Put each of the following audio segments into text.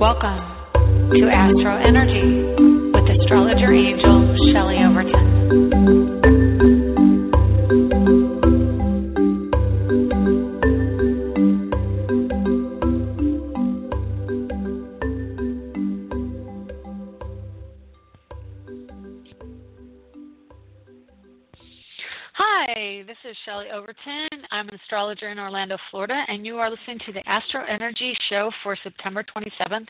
Welcome to AstroEnergy with astrologer angel Shelley Overton. Hi, this is Shelley Overton. I'm an astrologer in Orlando, Florida, and you are listening to the AstroEnergy show for September 27th,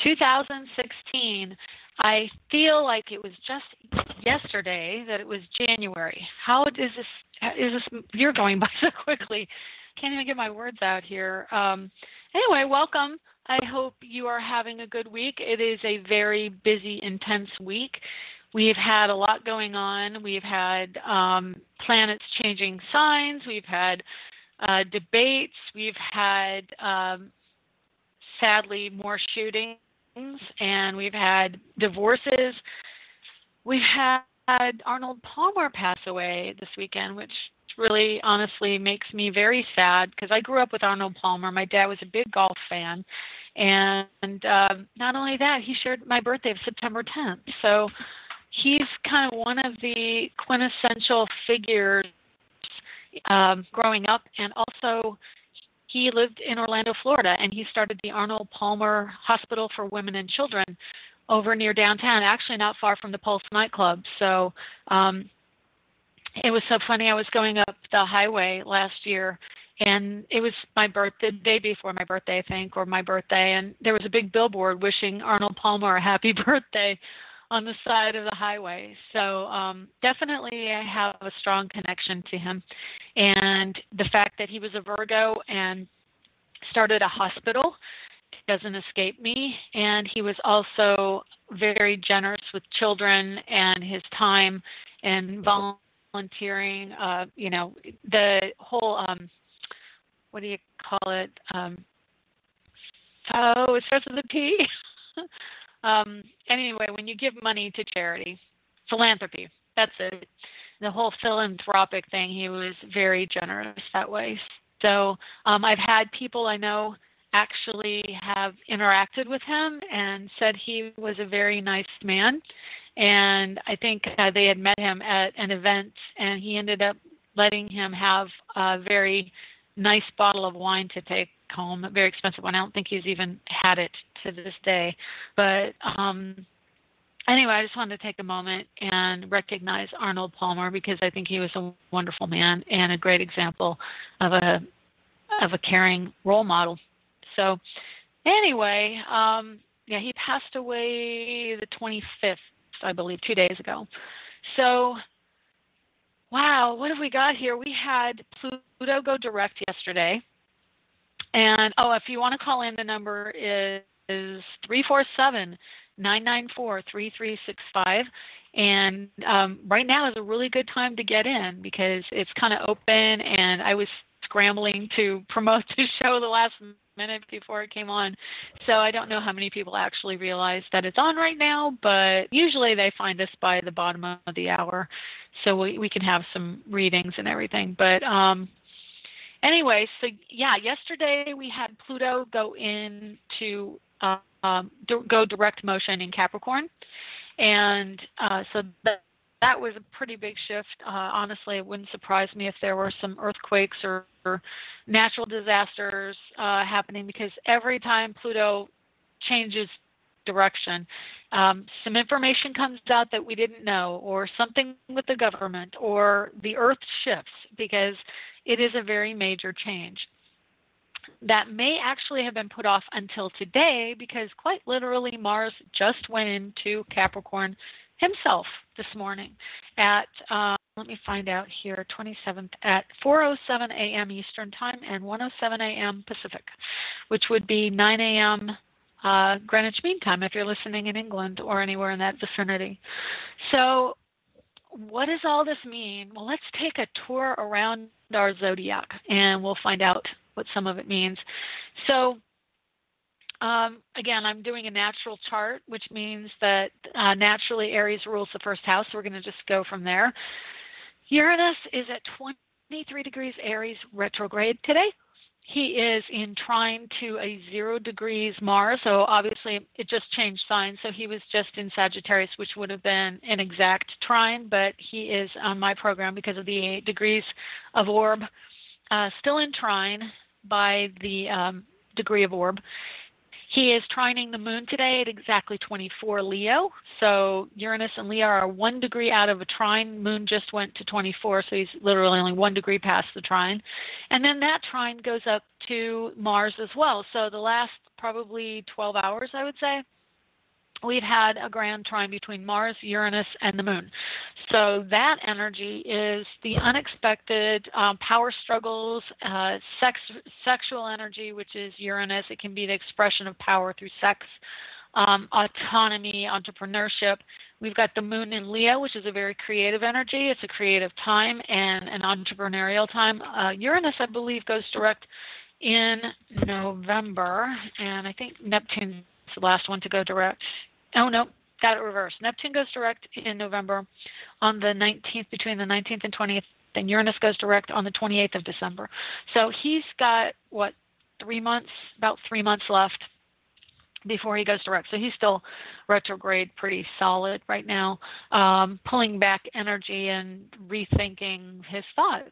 2016. I feel like it was just yesterday that it was January. How is this year going by so quickly? Can't even get my words out here. Anyway, welcome. I hope you are having a good week. It is a very busy, intense week. We've had a lot going on. We've had planets changing signs. We've had debates. We've had, sadly, more shootings. And we've had divorces. We've had Arnold Palmer pass away this weekend, which really honestly makes me very sad because I grew up with Arnold Palmer. My dad was a big golf fan. And not only that, he shared my birthday of September 10th. So he's kind of one of the quintessential figures growing up, and also he lived in Orlando, Florida, and he started the Arnold Palmer Hospital for Women and Children over near downtown, actually not far from the Pulse nightclub. So it was so funny. I was going up the highway last year, and it was my birthday, the day before my birthday, I think, or my birthday, and there was a big billboard wishing Arnold Palmer a happy birthday on the side of the highway. So definitely I have a strong connection to him. And the fact that he was a Virgo and started a hospital doesn't escape me. And he was also very generous with children and his time and volunteering, the whole, what do you call it? It starts with a P. Anyway, when you give money to charity, philanthropy, that's it. The whole philanthropic thing, he was very generous that way. So I've had people I know actually have interacted with him and said he was a very nice man. And I think they had met him at an event, and he ended up letting him have a very nice bottle of wine to take home, a very expensive one. I don't think he's even had it to this day. But anyway, I just wanted to take a moment and recognize Arnold Palmer because I think he was a wonderful man and a great example of a caring role model. So anyway, he passed away the 25th, I believe, 2 days ago. So wow, what have we got here? We had Pluto go direct yesterday. And, if you want to call in, the number is 347-994-3365. And right now is a really good time to get in because it's kind of open, and I was scrambling to promote the show the last minute before it came on. So I don't know how many people actually realize that it's on right now, but usually they find us by the bottom of the hour so we can have some readings and everything. But anyway, so yesterday we had Pluto go into go direct motion in Capricorn, and so that was a pretty big shift. Honestly, it wouldn't surprise me if there were some earthquakes or natural disasters happening, because every time Pluto changes direction, some information comes out that we didn't know, or something with the government, or the earth shifts, because it is a very major change. That may actually have been put off until today, because quite literally Mars just went into Capricorn himself this morning at, let me find out here, 27th at 4:07 a.m. Eastern Time and 1:07 a.m. Pacific, which would be 9 a.m. Greenwich Mean Time if you're listening in England or anywhere in that vicinity. So what does all this mean? Well, let's take a tour around our zodiac, and we'll find out what some of it means. So again, I'm doing a natural chart, which means that naturally Aries rules the first house. So we're going to just go from there. Uranus is at 23 degrees Aries retrograde today, he is in trine to a 0 degrees Mars, so obviously it just changed signs. So he was just in Sagittarius, which would have been an exact trine, but he is on my program because of the 8 degrees of orb, still in trine by the degree of orb. He is trining the moon today at exactly 24 Leo. So Uranus and Leo are 1 degree out of a trine. Moon just went to 24, so he's literally only 1 degree past the trine. And then that trine goes up to Mars as well. So the last probably 12 hours, I would say, we've had a grand trine between Mars, Uranus, and the moon. So that energy is the unexpected power struggles, sexual energy, which is Uranus. It can be the expression of power through sex, autonomy, entrepreneurship. We've got the moon in Leo, which is a very creative energy. It's a creative time and an entrepreneurial time. Uranus, I believe, goes direct in November, and I think Neptune's the last one to go direct. Oh, no, got it reversed. Neptune goes direct in November on the 19th, between the 19th and 20th. Then Uranus goes direct on the 28th of December. So he's got, about 3 months left before he goes direct. So he's still retrograde, pretty solid right now, pulling back energy and rethinking his thoughts.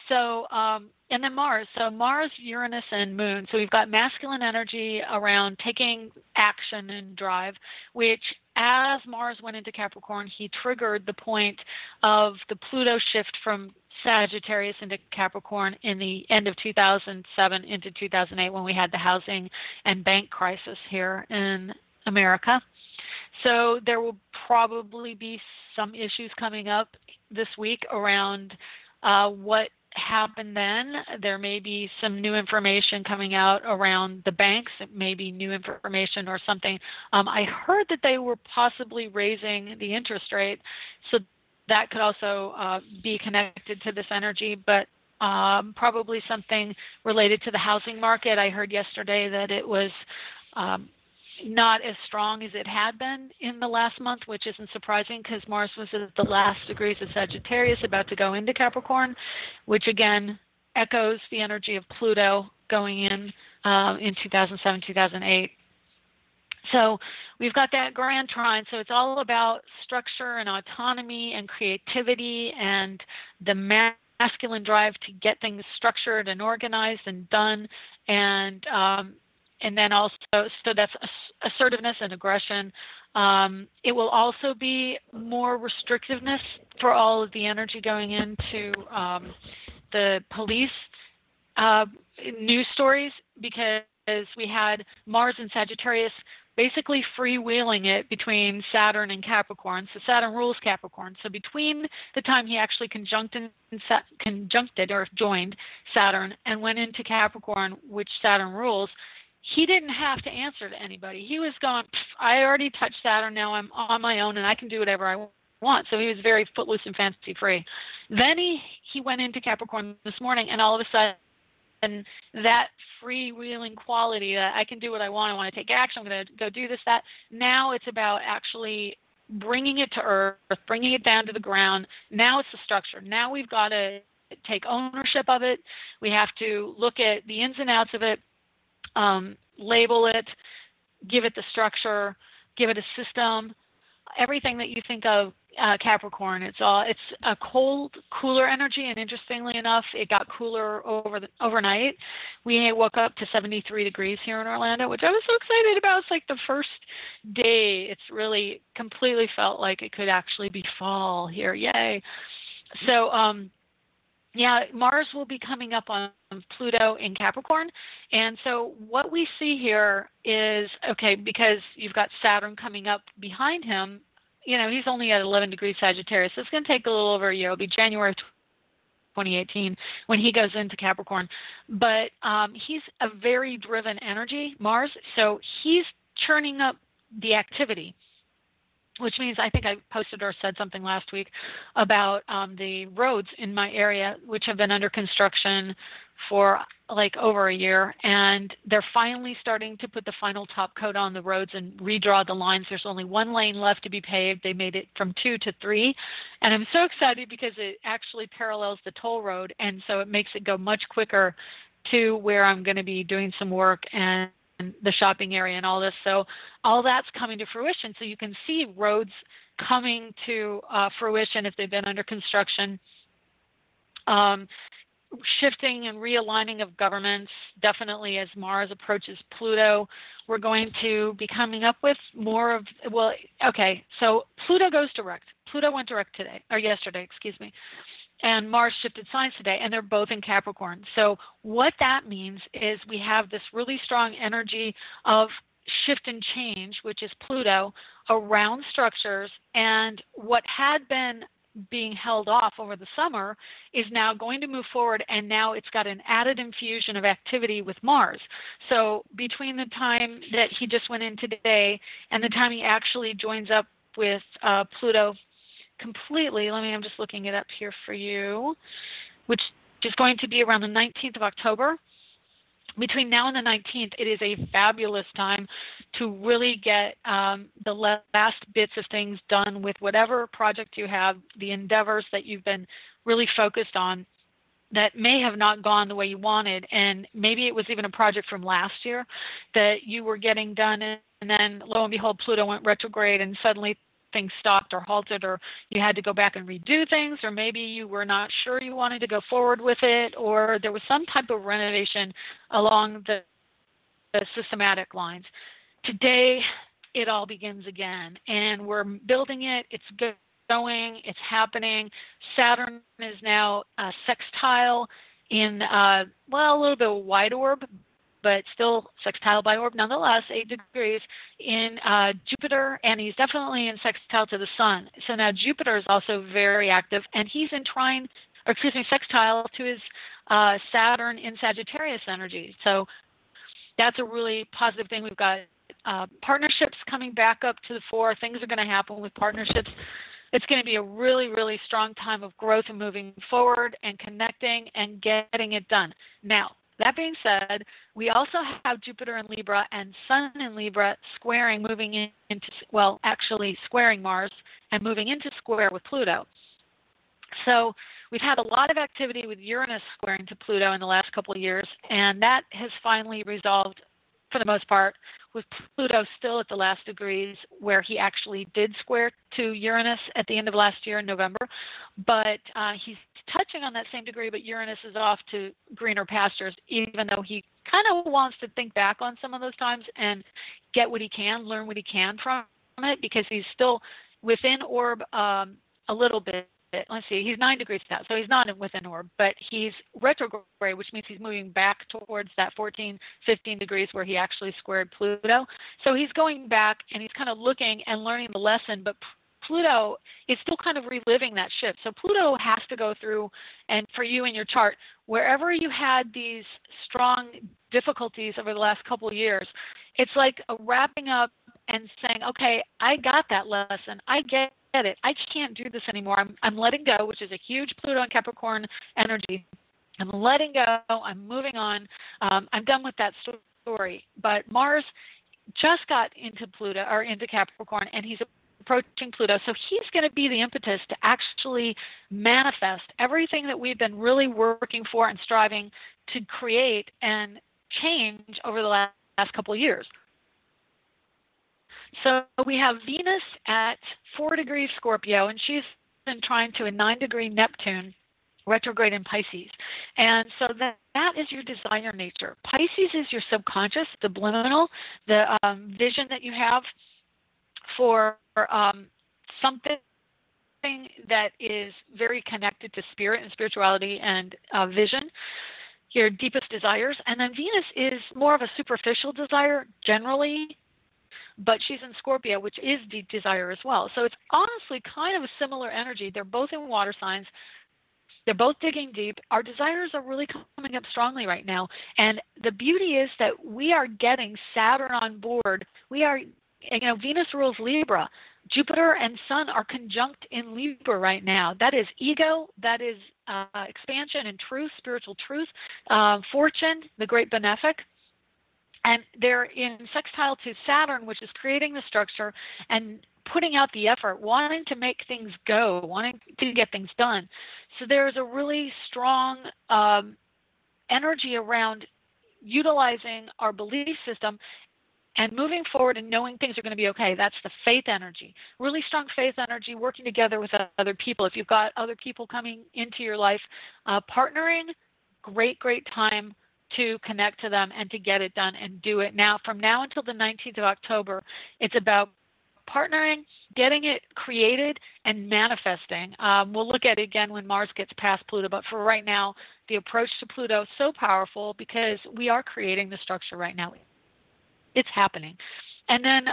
So, and then Mars. So Mars, Uranus, and Moon. So we've got masculine energy around taking action and drive, which as Mars went into Capricorn, he triggered the point of the Pluto shift from Sagittarius into Capricorn in the end of 2007 into 2008 when we had the housing and bank crisis here in America. So there will probably be some issues coming up this week around what happened then. There may be some new information coming out around the banks. It may be new information or something. I heard that they were possibly raising the interest rate, so that could also be connected to this energy, but probably something related to the housing market. I heard yesterday that it was not as strong as it had been in the last month, which isn't surprising because Mars was at the last degrees of Sagittarius, about to go into Capricorn, which again echoes the energy of Pluto going in 2007, 2008. So we've got that grand trine. So it's all about structure and autonomy and creativity and the masculine drive to get things structured and organized and done, and then also, so that's assertiveness and aggression. It will also be more restrictiveness for all of the energy going into the police news stories, because we had Mars and Sagittarius basically freewheeling it between Saturn and Capricorn. So Saturn rules Capricorn. So between the time he actually conjuncted or joined Saturn and went into Capricorn, which Saturn rules, he didn't have to answer to anybody. He was going, I already touched Saturn, now I'm on my own and I can do whatever I want. So he was very footloose and fantasy free. Then he went into Capricorn this morning, and all of a sudden that freewheeling quality that I can do what I want to take action, I'm going to go do this, that. Now it's about actually bringing it to earth, bringing it down to the ground. Now it's the structure. Now we've got to take ownership of it. We have to look at the ins and outs of it, label it, give it the structure, give it a system, everything that you think of Capricorn. It's a cold, cooler energy, and interestingly enough, it got cooler overnight. We woke up to 73 degrees here in Orlando, which I was so excited about. It's like the first day it's really completely felt like it could actually be fall here. Yay. So, yeah, Mars will be coming up on Pluto in Capricorn. And so what we see here is, okay, because you've got Saturn coming up behind him, he's only at 11 degrees Sagittarius. So it's going to take a little over a year. It'll be January of 2018 when he goes into Capricorn. But he's a very driven energy, Mars. So he's churning up the activity, which means I think I posted or said something last week about the roads in my area, which have been under construction for like over a year, and they're finally starting to put the final top coat on the roads and redraw the lines. There's only one lane left to be paved. They made it from 2 to 3, and I'm so excited because it actually parallels the toll road, and so it makes it go much quicker to where I'm going to be doing some work and the shopping area and all this. So all that's coming to fruition. So you can see roads coming to fruition if they've been under construction. Shifting and realigning of governments, definitely as Mars approaches Pluto. We're going to be coming up with more of, well, okay, so Pluto goes direct. Pluto went direct today, or yesterday, excuse me. And Mars shifted signs today, and they're both in Capricorn. So what that means is we have this really strong energy of shift and change, which is Pluto, around structures, and what had been being held off over the summer is now going to move forward, and now it's got an added infusion of activity with Mars. So between the time that he just went in today and the time he actually joins up with Pluto completely, I'm just looking it up here for you, which is going to be around the 19th of October. Between now and the 19th, it is a fabulous time to really get the last bits of things done with whatever project you have, the endeavors that you've been really focused on that may have not gone the way you wanted, and maybe it was even a project from last year that you were getting done, and then lo and behold, Pluto went retrograde and suddenly things stopped or halted, or you had to go back and redo things, or maybe you were not sure you wanted to go forward with it, or there was some type of renovation along the systematic lines. Today, it all begins again, and we're building it. It's going. It's happening. Saturn is now sextile in, a little bit of wide orb, but still sextile by orb nonetheless, 8 degrees in Jupiter, and he's definitely in sextile to the Sun. So now Jupiter is also very active, and he's in sextile to his Saturn in Sagittarius energy. So that's a really positive thing. We've got partnerships coming back up to the fore. Things are going to happen with partnerships. It's going to be a really, really strong time of growth and moving forward and connecting and getting it done. Now, that being said, we also have Jupiter in Libra and Sun in Libra squaring, squaring Mars and moving into square with Pluto. So we've had a lot of activity with Uranus squaring to Pluto in the last couple of years, and that has finally resolved for the most part, with Pluto still at the last degrees where he actually did square to Uranus at the end of last year in November. But he's touching on that same degree, but Uranus is off to greener pastures, even though he kind of wants to think back on some of those times and get what he can, learn what he can from it, because he's still within orb a little bit. Let's see, he's 9 degrees south, so he's not within orb, but he's retrograde, which means he's moving back towards that 14, 15 degrees where he actually squared Pluto. So he's going back and he's kind of looking and learning the lesson, but Pluto is still kind of reliving that shift. So Pluto has to go through, and for you in your chart, wherever you had these strong difficulties over the last couple of years, it's like a wrapping up and saying, okay, I got that lesson. I get it. I can't do this anymore. I'm letting go, which is a huge Pluto and Capricorn energy. I'm letting go. I'm moving on. I'm done with that story. But Mars just got into Pluto or into Capricorn, and he's approaching Pluto. So he's going to be the impetus to actually manifest everything that we've been really working for and striving to create and change over the last couple of years. So we have Venus at 4 degrees Scorpio, and she's been trying to a 9-degree Neptune, retrograde in Pisces. And so that is your desire nature. Pisces is your subconscious, the subliminal, the vision that you have for something that is very connected to spirit and spirituality and vision, your deepest desires. And then Venus is more of a superficial desire generally, but she's in Scorpio, which is deep desire as well. So it's honestly kind of a similar energy. They're both in water signs. They're both digging deep. Our desires are really coming up strongly right now. And the beauty is that we are getting Saturn on board. Venus rules Libra. Jupiter and Sun are conjunct in Libra right now. That is ego. That is expansion and truth, spiritual truth, fortune, the great benefic. And they're in sextile to Saturn, which is creating the structure and putting out the effort, wanting to make things go, wanting to get things done. So there's a really strong energy around utilizing our belief system and moving forward and knowing things are going to be okay. That's the faith energy. Really strong faith energy, working together with other people. If you've got other people coming into your life, partnering, great time to connect to them and to get it done and do it now. From now until the 19th of October, it's about partnering, getting it created, and manifesting. We'll look at it again when Mars gets past Pluto, but for right now, the approach to Pluto is so powerful because we are creating the structure right now. It's happening. And then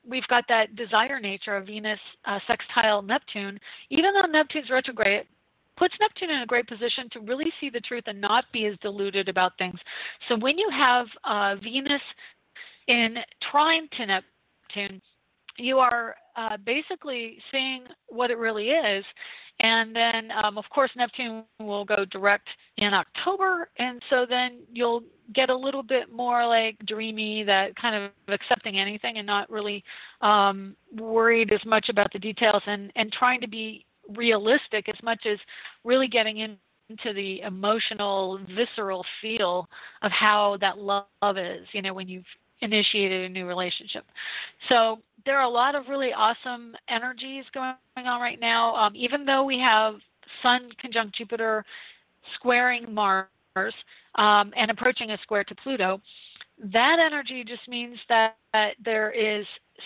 we've got that desire nature of Venus sextile Neptune. Even though Neptune's retrograde, puts Neptune in a great position to really see the truth and not be as deluded about things. So when you have Venus in trine to Neptune, you are basically seeing what it really is. And then, of course, Neptune will go direct in October, and so then you'll get a little bit more like dreamy, that kind of accepting anything and not really worried as much about the details, and trying to be realistic as much as really getting into the emotional, visceral feel of how that love is, when you've initiated a new relationship. So there are a lot of really awesome energies going on right now. Even though we have Sun conjunct Jupiter squaring Mars and approaching a square to Pluto, that energy just means that there is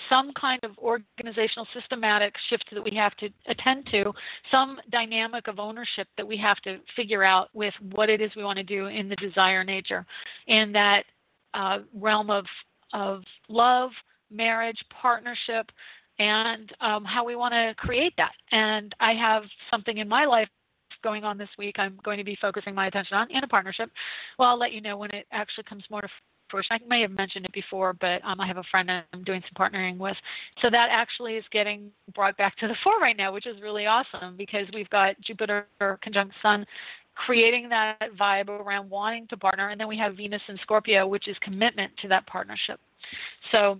some kind of organizational, systematic shift that we have to attend to, some dynamic of ownership that we have to figure out with what it is we want to do in the desire nature, in that realm of love, marriage, partnership, and how we want to create that. And I have something in my life going on this week I'm going to be focusing my attention on in a partnership. Well, I'll let you know when it actually comes more to fruition. I may have mentioned it before, but I have a friend I'm doing some partnering with. So that actually is getting brought back to the fore right now, which is really awesome because we've got Jupiter conjunct Sun creating that vibe around wanting to partner, and then we have Venus in Scorpio, which is commitment to that partnership. So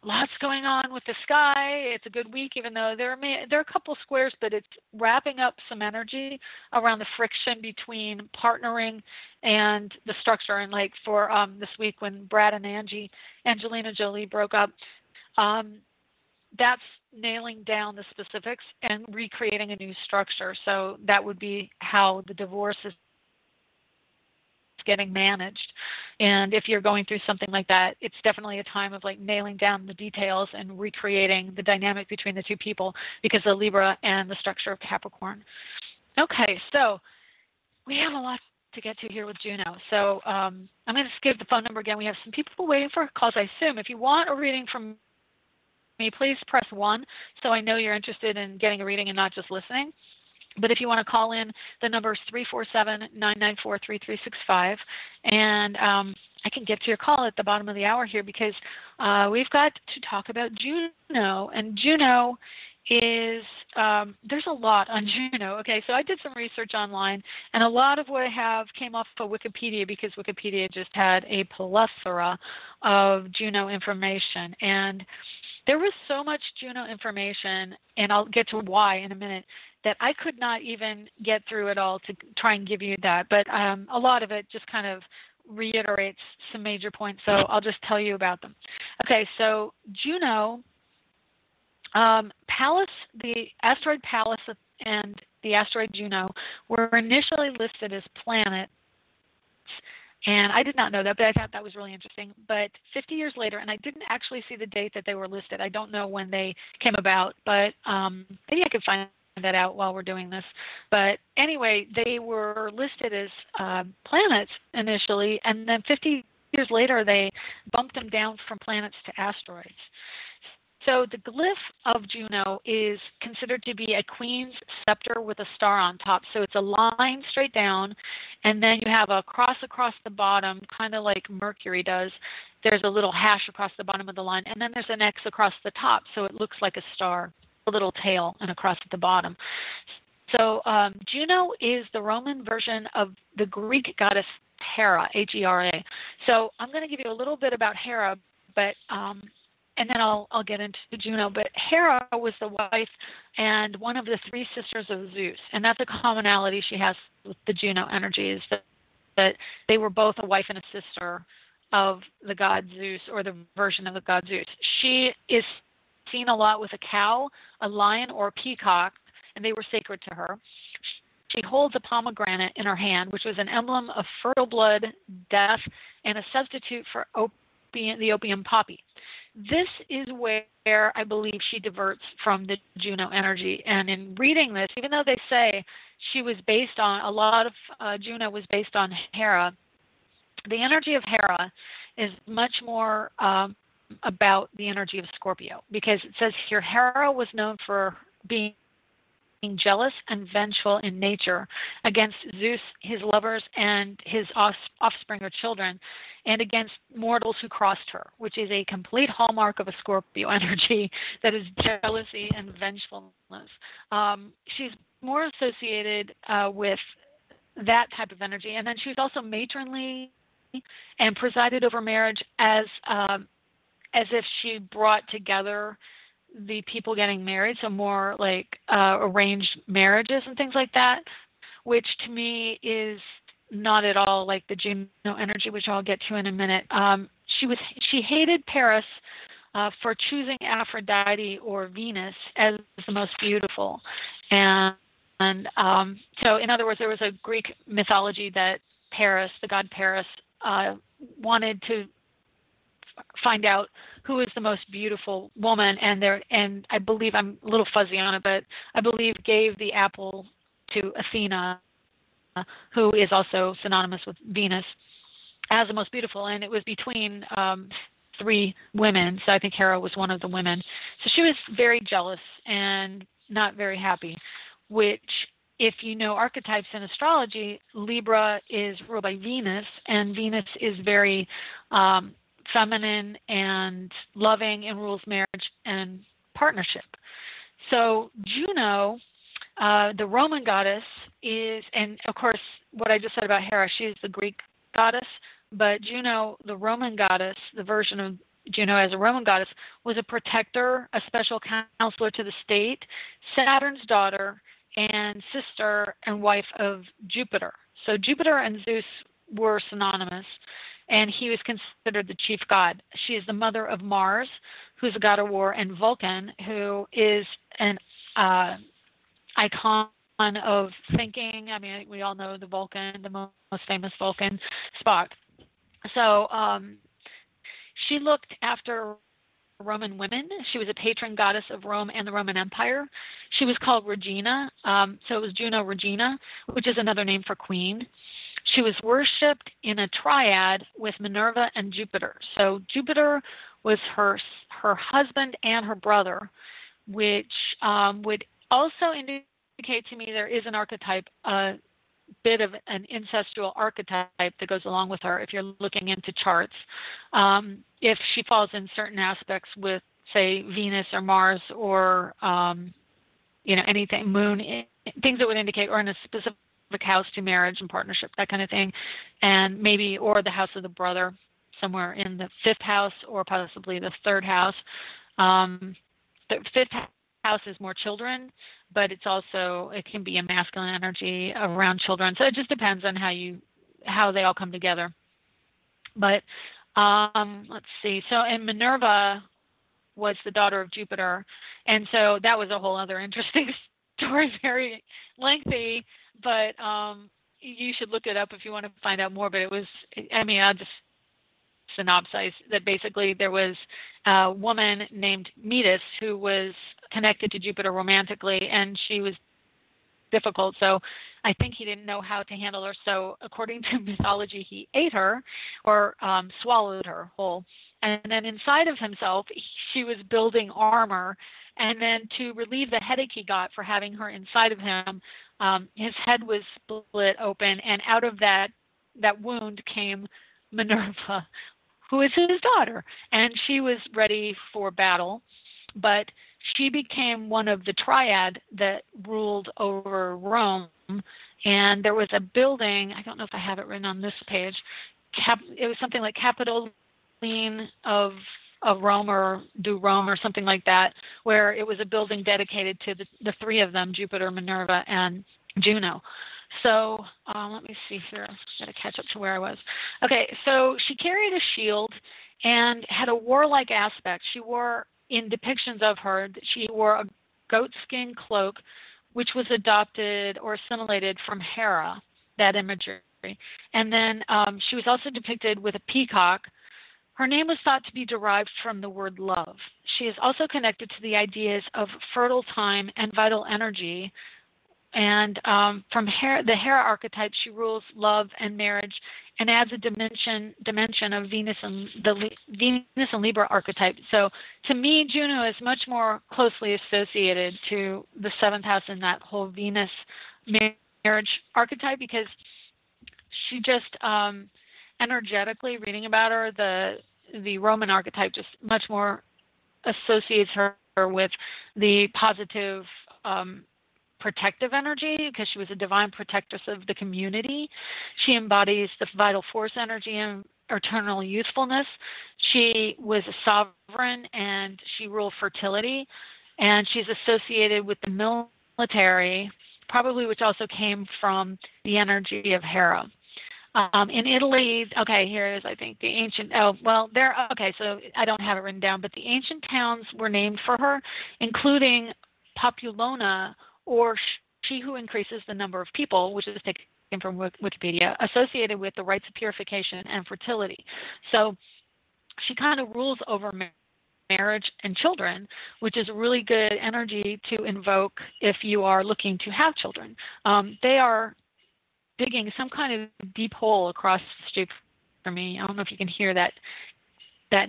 lots going on with the sky. It's a good week, even though there are a couple squares, but it's wrapping up some energy around the friction between partnering and the structure. And like for this week when Brad and Angelina Jolie broke up, that's nailing down the specifics and recreating a new structure. So that would be how the divorce is getting managed. And if you're going through something like that, it's definitely a time of like nailing down the details and recreating the dynamic between the two people because of Libra and the structure of Capricorn. Okay, so we have a lot to get to here with Juno. So I'm going to skip the phone number again. We have some people waiting for calls, I assume. If you want a reading from me, please press 1 so I know you're interested in getting a reading and not just listening. But if you want to call in, the number is 347-994-3365. And I can get to your call at the bottom of the hour here because we've got to talk about Juno. And Juno is, there's a lot on Juno. Okay, so I did some research online, and a lot of what I have came off of Wikipedia because Wikipedia just had a plethora of Juno information. And there was so much Juno information, and I'll get to why in a minute, that I could not even get through it all to try and give you that. But a lot of it just kind of reiterates some major points, so I'll just tell you about them. Okay, so Juno, Pallas, the asteroid Pallas and the asteroid Juno were initially listed as planets. And I did not know that, but I thought that was really interesting. But 50 years later, and I didn't actually see the date that they were listed. I don't know when they came about, but maybe I could find that out while we're doing this. But anyway, they were listed as planets initially, and then 50 years later, they bumped them down from planets to asteroids. So the glyph of Juno is considered to be a queen's scepter with a star on top. So it's a line straight down, and then you have a cross across the bottom, kind of like Mercury does. There's a little hash across the bottom of the line, and then there's an X across the top, so it looks like a star, a little tail, and a cross at the bottom. So Juno is the Roman version of the Greek goddess Hera, Hera. So I'm going to give you a little bit about Hera, but and then I'll get into Juno. But Hera was the wife and one of the 3 sisters of Zeus, and that's a commonality she has with the Juno energy, is that that they were both a wife and a sister of the god Zeus, or the version of the god Zeus. She is seen a lot with a cow, a lion, or a peacock, and they were sacred to her. She holds a pomegranate in her hand, which was an emblem of fertile blood, death, and a substitute for the opium poppy. This is where I believe she diverts from the Juno energy. And in reading this, even though they say she was based on, a lot of Juno was based on Hera, the energy of Hera is much more about the energy of Scorpio, because it says here Hera was known for being jealous and vengeful in nature against Zeus, his lovers, and his offspring or children, and against mortals who crossed her, which is a complete hallmark of a Scorpio energy, that is jealousy and vengefulness. She's more associated with that type of energy. And then she was also matronly and presided over marriage as if she brought together the people getting married, so more like arranged marriages and things like that, which to me is not at all like the Juno energy, which I'll get to in a minute. She hated Paris for choosing Aphrodite or Venus as the most beautiful, and so in other words, there was a Greek mythology that Paris, the god Paris, wanted to find out who is the most beautiful woman, and I believe, I'm a little fuzzy on it, but I believe gave the apple to Athena, who is also synonymous with Venus, as the most beautiful, and it was between three women, so I think Hera was one of the women. So she was very jealous and not very happy, which, if you know archetypes in astrology, Libra is ruled by Venus, and Venus is very feminine and loving and rules marriage and partnership. So Juno, the Roman goddess, is, and of course what I just said about Hera, she is the Greek goddess, but Juno, the Roman goddess, the version of Juno as a Roman goddess, was a protector, a special counselor to the state, Saturn's daughter, and sister and wife of Jupiter. So Jupiter and Zeus were synonymous, and he was considered the chief god. She is the mother of Mars, who's a god of war, and Vulcan, who is an icon of thinking. I mean, we all know the Vulcan, the most famous Vulcan, Spock. So she looked after Roman women. She was a patron goddess of Rome and the Roman Empire. She was called Regina, so it was Juno Regina, which is another name for queen. She was worshipped in a triad with Minerva and Jupiter. So Jupiter was her husband and her brother, which would also indicate to me there is an archetype, a bit of an incestual archetype that goes along with her if you're looking into charts. If she falls in certain aspects with, say, Venus or Mars or, anything, moon, things that would indicate, or in a specific house to marriage and partnership, that kind of thing, and maybe, or the house of the brother, somewhere in the fifth house or possibly the third house. The fifth house is more children, but it's also, it can be a masculine energy around children. So it just depends on how they all come together. But let's see. So, and Minerva was the daughter of Jupiter, and so that was a whole other interesting story, very lengthy, but you should look it up if you want to find out more. But it was, I mean, I'll just synopsize that basically there was a woman named Metis who was connected to Jupiter romantically, and she was difficult, so I think he didn't know how to handle her. So according to mythology, he ate her or swallowed her whole, and then inside of himself she was building armor, and then to relieve the headache he got for having her inside of him, his head was split open, and out of that wound came Minerva, who is his daughter, and she was ready for battle, but she became one of the triad that ruled over Rome, and there was a building, I don't know if I have it written on this page, it was something like Capitoline of Rome or Du Rome or something like that, where it was a building dedicated to the three of them, Jupiter, Minerva, and Juno. So let me see here. I've got to catch up to where I was. Okay, so she carried a shield and had a warlike aspect. She wore, in depictions of her, she wore a goatskin cloak, which was adopted or assimilated from Hera, that imagery. And then she was also depicted with a peacock. Her name was thought to be derived from the word love. She is also connected to the ideas of fertile time and vital energy. And from the Hera archetype, she rules love and marriage, and adds a dimension of Venus and Venus and Libra archetype. So, to me, Juno is much more closely associated to the seventh house in that whole Venus marriage archetype, because she just energetically, reading about her, the Roman archetype just much more associates her with the positive protective energy, because she was a divine protectress of the community. She embodies the vital force energy and eternal youthfulness. She was a sovereign, and she ruled fertility, and she's associated with the military, probably, which also came from the energy of Hera. In Italy, okay, here it is, I think, the ancient, so I don't have it written down, but the ancient towns were named for her, including Populona, or she who increases the number of people, which is taken from Wikipedia, associated with the rites of purification and fertility. So she kind of rules over marriage and children, which is a really good energy to invoke if you are looking to have children. They are digging some kind of deep hole across the street for me. I don't know if you can hear that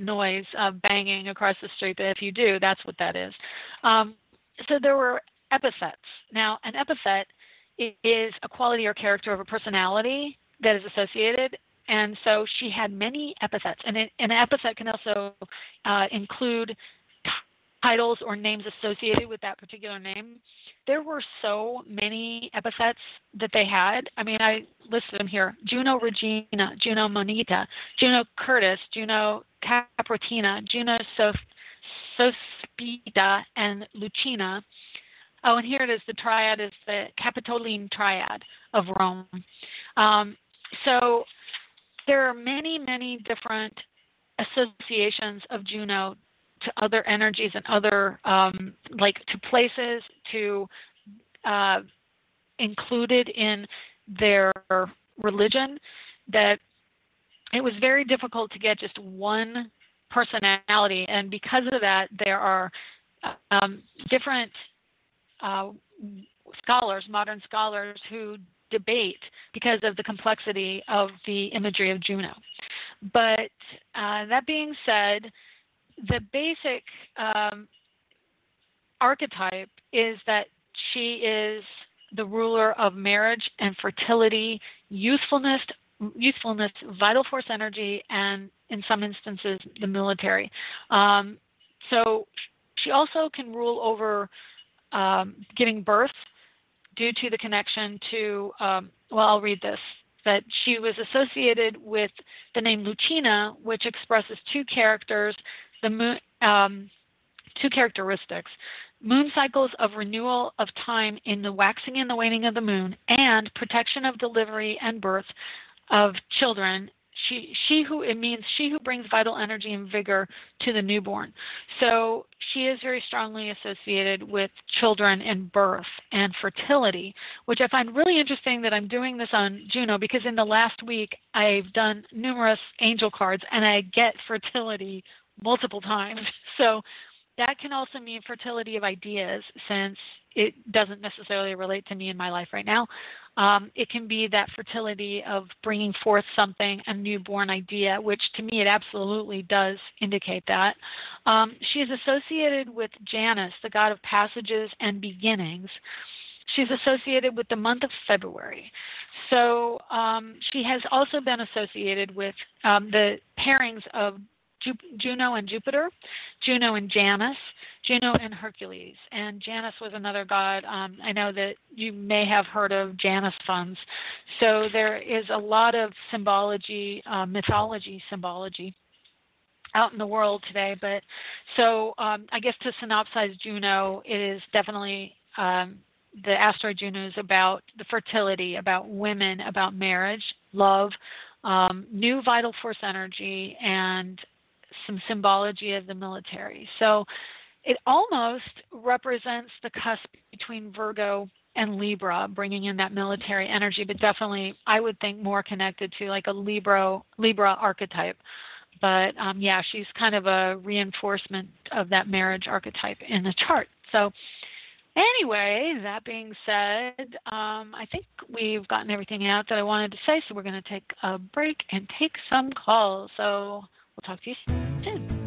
noise banging across the street, but if you do, that's what that is. So there were epithets. Now, an epithet is a quality or character of a personality that is associated, and so she had many epithets. And an epithet can also include titles or names associated with that particular name. There were so many epithets that they had. I mean, I listed them here: Juno Regina, Juno Monita, Juno Curtis, Juno Caprotina, Juno Sospita, and Lucina. Oh, and here it is. The triad is the Capitoline triad of Rome. So there are many, many different associations of Juno to other energies and other, to places, to included in their religion, that it was very difficult to get just one personality. And because of that, there are different scholars, modern scholars, who debate because of the complexity of the imagery of Juno. But that being said, the basic archetype is that she is the ruler of marriage and fertility, youthfulness, vital force energy, and in some instances, the military. So she also can rule over giving birth, due to the connection to, I'll read this, that she was associated with the name Lucina, which expresses two characteristics: moon cycles of renewal of time in the waxing and the waning of the moon, and protection of delivery and birth of children. She who brings vital energy and vigor to the newborn. So she is very strongly associated with children and birth and fertility, which I find really interesting that I'm doing this on Juno, because in the last week I've done numerous angel cards and I get fertility multiple times. So that can also mean fertility of ideas, since it doesn't necessarily relate to me in my life right now. It can be that fertility of bringing forth something, a newborn idea, which to me it absolutely does indicate that. She is associated with Janus, the god of passages and beginnings. She's associated with the month of February. So she has also been associated with the pairings of Juno and Jupiter, Juno and Janus, Juno and Hercules. And Janus was another god. I know that you may have heard of Janus funds. So there is a lot of symbology, mythology symbology out in the world today. But so I guess to synopsize Juno, it is definitely the asteroid Juno is about the fertility, about women, about marriage, love, new vital force energy, and some symbology of the military. So it almost represents the cusp between Virgo and Libra, bringing in that military energy, but definitely I would think more connected to like a Libra archetype. But yeah, she's kind of a reinforcement of that marriage archetype in the chart. So anyway, that being said, I think we've gotten everything out that I wanted to say, so we're going to take a break and take some calls. So we'll talk to you soon.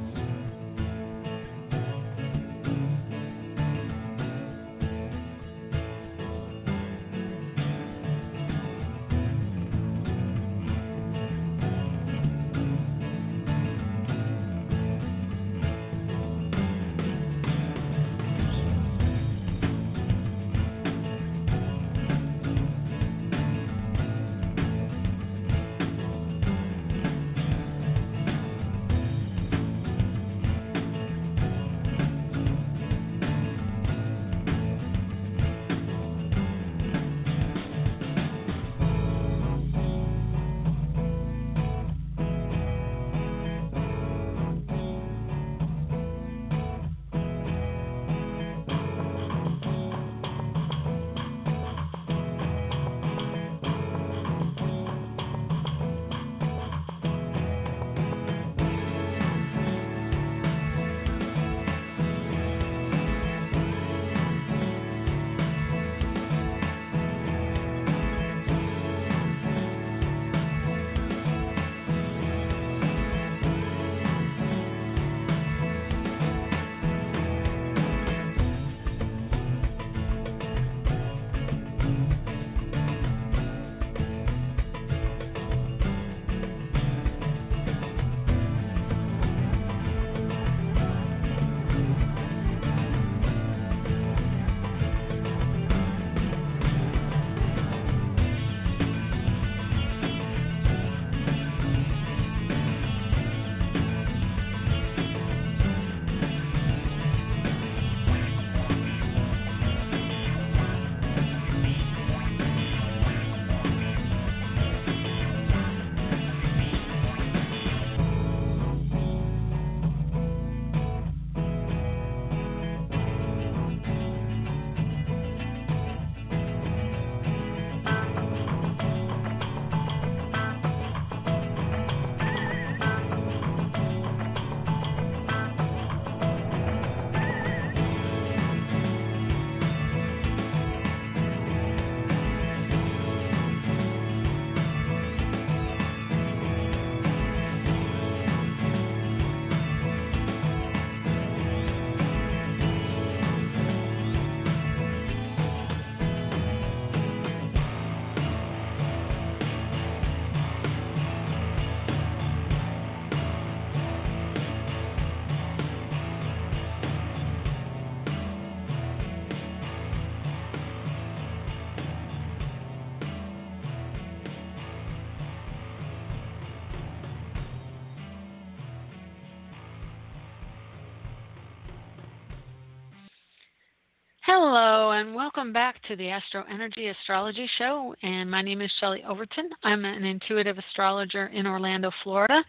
Hello, and welcome back to the AstroEnergy Astrology Show. And my name is Shelley Overton. I'm an intuitive astrologer in Orlando, Florida.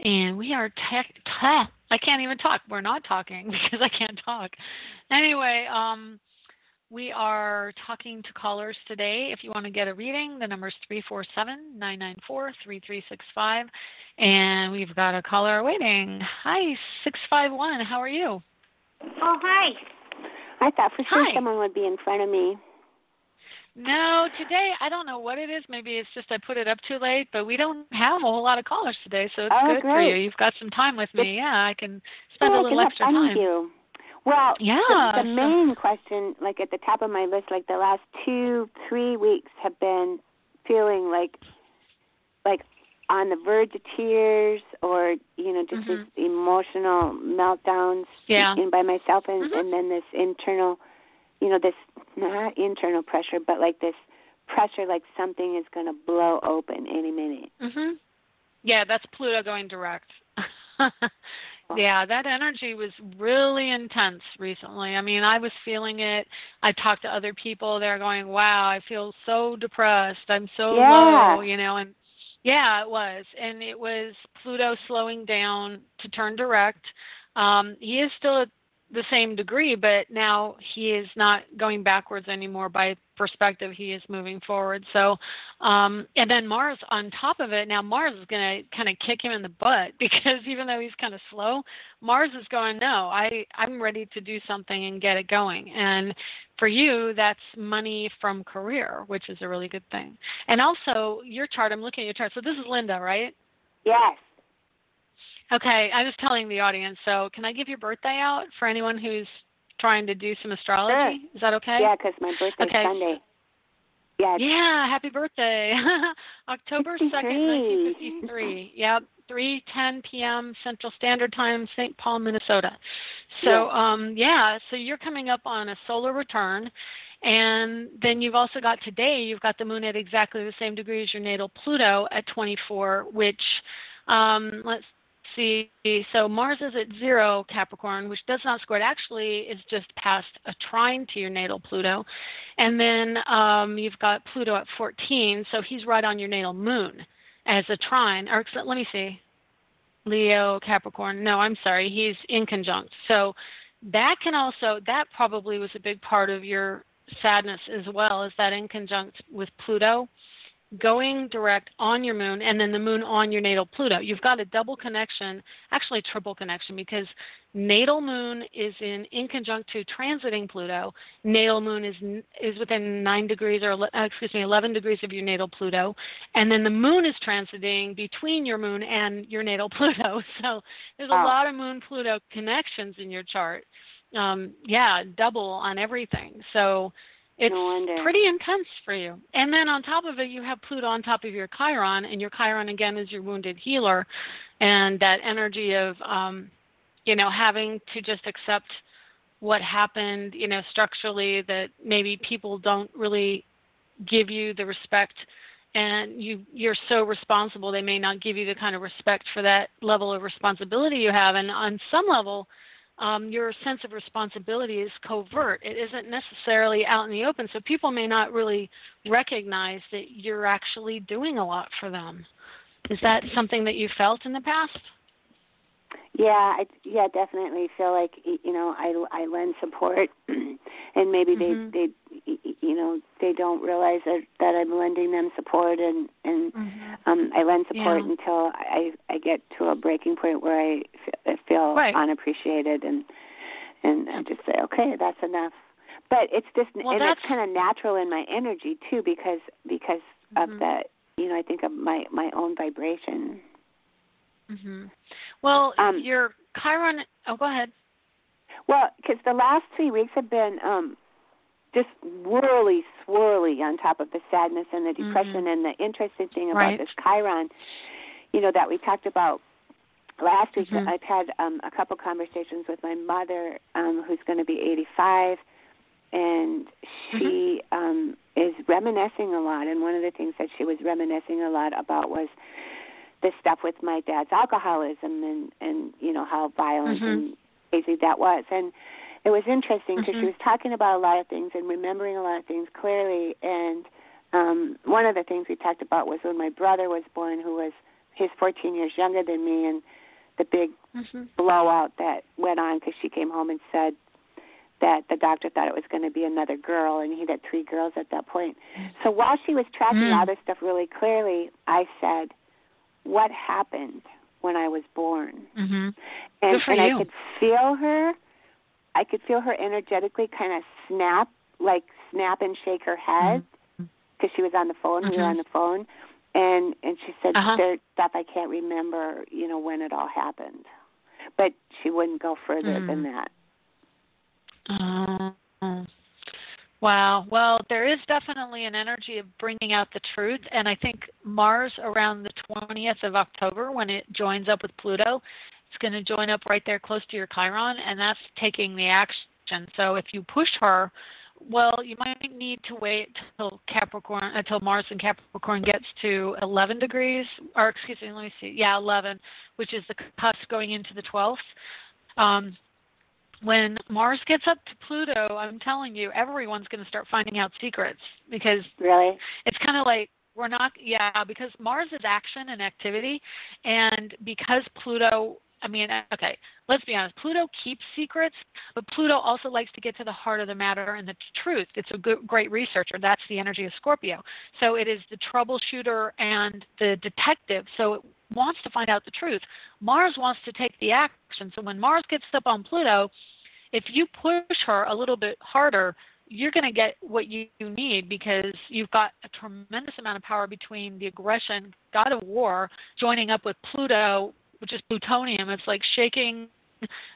And we are I can't even talk. We're not talking because I can't talk. Anyway, we are talking to callers today. If you want to get a reading, the number is 347-994-3365. And we've got a caller waiting. Hi, 651. How are you? Oh, hi. I thought for sure someone would be in front of me. No, today, I don't know what it is. Maybe it's just I put it up too late, but we don't have a whole lot of callers today, so it's good great. for you. You've got some time with me. Yeah, I can spend a little extra time. Thank you. Well, yeah, the main question, like at the top of my list, like the last 2-3 weeks have been feeling like on the verge of tears or, just these emotional meltdowns by myself and then this internal, this not internal pressure, but like this pressure like something is going to blow open any minute. Yeah, that's Pluto going direct. Yeah, that energy was really intense recently. I mean, I was feeling it. I talked to other people. They're going, wow, I feel so depressed. I'm so low, and yeah, it was. And it was Pluto slowing down to turn direct. He is still at the same degree, but now he is not going backwards anymore by perspective. He is moving forward. So, and then Mars on top of it, now Mars is going to kind of kick him in the butt because even though he's kind of slow, Mars is going, no, I'm ready to do something and get it going. And for you, that's money from career, which is a really good thing. And also your chart, I'm looking at your chart. So this is Linda, right? Yes. Okay, I was telling the audience, so can I give your birthday out for anyone who's trying to do some astrology? Sure. Is that okay? Yeah, because my birthday's Sunday. Yeah. Yeah, happy birthday. October 2nd, 1953. Yep, 3:10 p.m. Central Standard Time, St. Paul, Minnesota. So, so you're coming up on a solar return. And then you've also got today, you've got the moon at exactly the same degree as your natal Pluto at 24, which, let's see, so Mars is at 0 Capricorn, which does not square. It actually is just past a trine to your natal Pluto. And then you've got Pluto at 14, so he's right on your natal moon as a trine. Or let me see, Leo, Capricorn. No, I'm sorry, he's in conjunct. So that probably was a big part of your sadness as well, is that in conjunct with Pluto going direct on your moon, and then the moon on your natal Pluto. You've got a double connection, actually triple connection, because natal moon is in conjunct to transiting Pluto. Natal moon is within 11 degrees of your natal Pluto, and then the moon is transiting between your moon and your natal Pluto. So there's a lot of moon-Pluto connections in your chart. Double on everything. So it's pretty intense for you. And then on top of it, you have Pluto on top of your Chiron, and your Chiron, again, is your wounded healer, and that energy of, having to just accept what happened, structurally, that maybe people don't really give you the respect, and you're so responsible, they may not give you the kind of respect for that level of responsibility you have. And on some level, your sense of responsibility is covert. It isn't necessarily out in the open, so people may not really recognize that you're actually doing a lot for them. Is that something that you felt in the past? Yeah, I definitely feel like I lend support, and maybe they don't realize that I'm lending them support, and I lend support until I get to a breaking point where I feel unappreciated, and I just say, okay, that's enough. But it's just it's kind of natural in my energy too, because of the I think of my own vibration. Mm-hmm. Well, your Chiron. Oh, go ahead. Well, because the last 3 weeks have been just swirly on top of the sadness and the depression. And the interesting thing about this Chiron, that we talked about last week, I've had a couple conversations with my mother, who's going to be 85, and she is reminiscing a lot. And one of the things that she was reminiscing a lot about was the stuff with my dad's alcoholism and how violent and crazy that was. And it was interesting because she was talking about a lot of things and remembering a lot of things clearly. And one of the things we talked about was when my brother was born, he's 14 years younger than me, and the big blowout that went on because she came home and said that the doctor thought it was going to be another girl, and he had 3 girls at that point. So while she was tracking all this stuff really clearly, I said, what happened when I was born? And I could feel her. I could feel her energetically kind of snap and shake her head because she was on the phone. We were on the phone. And she said, there's stuff I can't remember, when it all happened. But she wouldn't go further than that. Wow. Well, there is definitely an energy of bringing out the truth, and I think Mars around the 20th of October, when it joins up with Pluto, it's going to join up right there close to your Chiron, and that's taking the action. So if you push her well, you might need to wait until Mars in Capricorn gets to 11 degrees, or excuse me, let me see, 11, which is the cusp going into the 12th. When Mars gets up to Pluto, I'm telling you, everyone's going to start finding out secrets, because really, it's kind of like because Mars is action and activity, and because Pluto, okay, let's be honest, Pluto keeps secrets, but Pluto also likes to get to the heart of the matter and the truth. It's a great researcher. That's the energy of Scorpio. So it is the troubleshooter and the detective. So it wants to find out the truth. Mars wants to take the action. So when Mars gets up on Pluto, if you push her a little bit harder, you're going to get what you need, because you've got a tremendous amount of power between the aggression, god of war, joining up with Pluto, which is plutonium. It's like shaking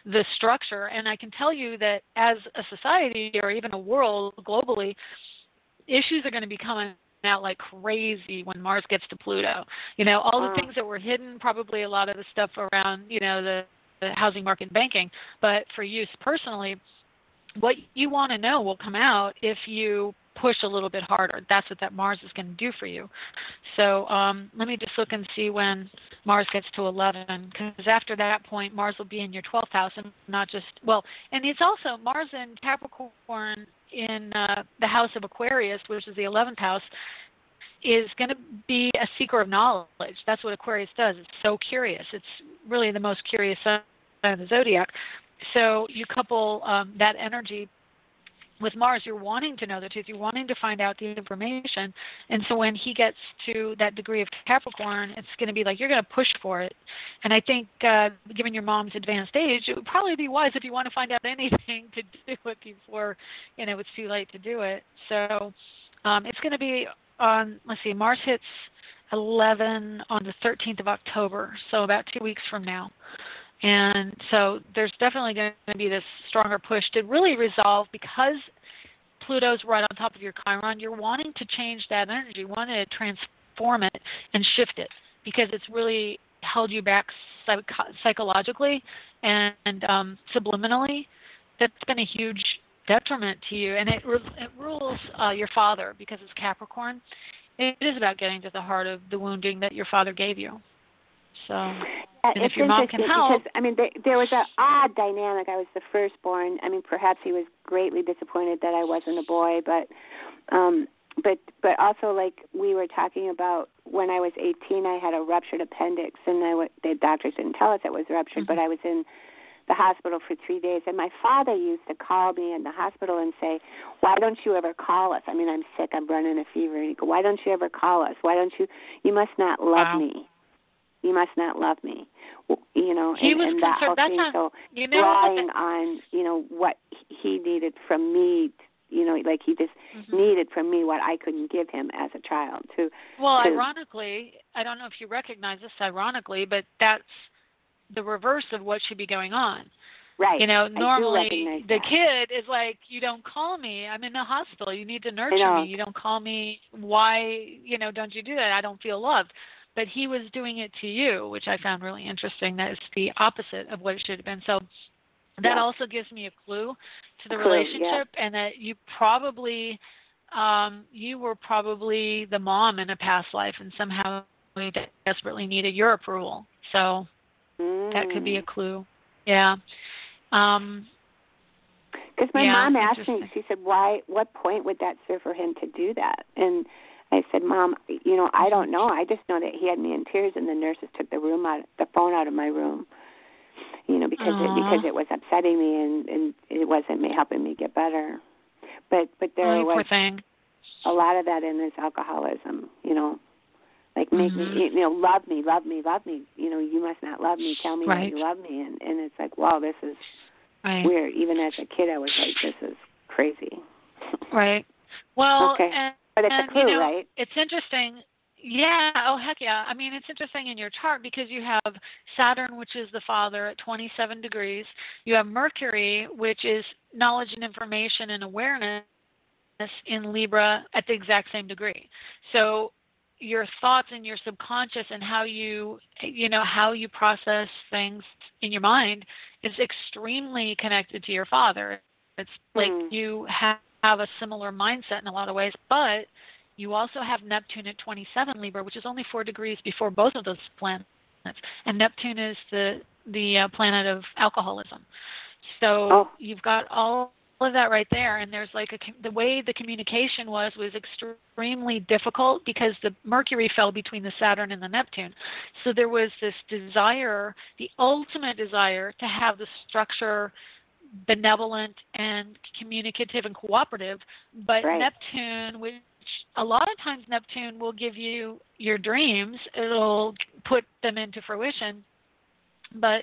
the structure. And I can tell you that as a society, or even a world globally, issues are going to be coming out like crazy when Mars gets to Pluto. All the things that were hidden, probably a lot of the stuff around, the housing market and banking. But for you personally, what you want to know will come out if you push a little bit harder. That's what that Mars is going to do for you. So let me just look and see when Mars gets to 11, because after that point, Mars will be in your 12th house, and not just, and it's also Mars in Capricorn in the house of Aquarius, which is the 11th house, is going to be a seeker of knowledge. That's what Aquarius does. It's so curious. It's really the most curious sign of the zodiac. So you couple that energy with Mars, you're wanting to know the truth. You're wanting to find out the information. And so when he gets to that degree of Capricorn, it's going to be like you're going to push for it. And I think given your mom's advanced age, it would probably be wise, if you want to find out anything, to do it before, it's too late to do it. So it's going to be on, Mars hits 11 on the 13th of October, so about 2 weeks from now. And so there's definitely going to be this stronger push to really resolve, because Pluto's right on top of your Chiron. You're wanting to change that energy, you want to transform it and shift it, because it's really held you back psychologically and subliminally. That's been a huge detriment to you. And it rules your father, because it's Capricorn. It is about getting to the heart of the wounding that your father gave you. So, and if your mom can help. Because, there was an odd dynamic. I was the firstborn. Perhaps he was greatly disappointed that I wasn't a boy, but also, like we were talking about, when I was 18, I had a ruptured appendix, and the doctors didn't tell us it was ruptured, but I was in the hospital for 3 days, and my father used to call me in the hospital and say, "Why don't you ever call us? I'm sick, I'm running a fever." And he'd go, "Why don't you ever call us? Why don't you must not love me. You must not love me." He was and that whole thing, so drawing on, what he needed from me, like he just needed from me what I couldn't give him as a child. Ironically, I don't know if you recognize this ironically, but that's the reverse of what should be going on. Right. Normally the kid is like, "You don't call me. I'm in the hospital. You need to nurture me. You don't call me. Why, don't you do that? I don't feel loved." But he was doing it to you, which I found really interesting. That is the opposite of what it should have been. So that also gives me a clue to the relationship, and that you were probably the mom in a past life, and somehow we desperately needed your approval. So that could be a clue. Yeah. Because my mom asked me, she said, what point would that serve for him to do that? And I said, "Mom, I don't know. I just know that he had me in tears, and the nurses took the phone out of my room, because it was upsetting me, and it wasn't helping me get better. But there was a lot of that in his alcoholism, like make me, love me, love me, love me. You must not love me. Tell me that you love me." And it's like, wow, this is weird. Even as a kid, I was like, this is crazy. Right. Well, okay. But it's a clue, right? It's interesting. Yeah. Oh, heck yeah. It's interesting in your chart, because you have Saturn, which is the father, at 27 degrees. You have Mercury, which is knowledge and information and awareness, in Libra at the exact same degree. So your thoughts and your subconscious and how you process things in your mind is extremely connected to your father. It's like you have have a similar mindset in a lot of ways, but you also have Neptune at 27 Libra, which is only 4 degrees before both of those planets. And Neptune is the planet of alcoholism. So you've got all of that right there, and there's like the way the communication was extremely difficult because the Mercury fell between the Saturn and the Neptune. So there was this desire, the ultimate desire, to have the structure benevolent and communicative and cooperative, but Neptune, which a lot of times Neptune will give you your dreams, it'll put them into fruition, but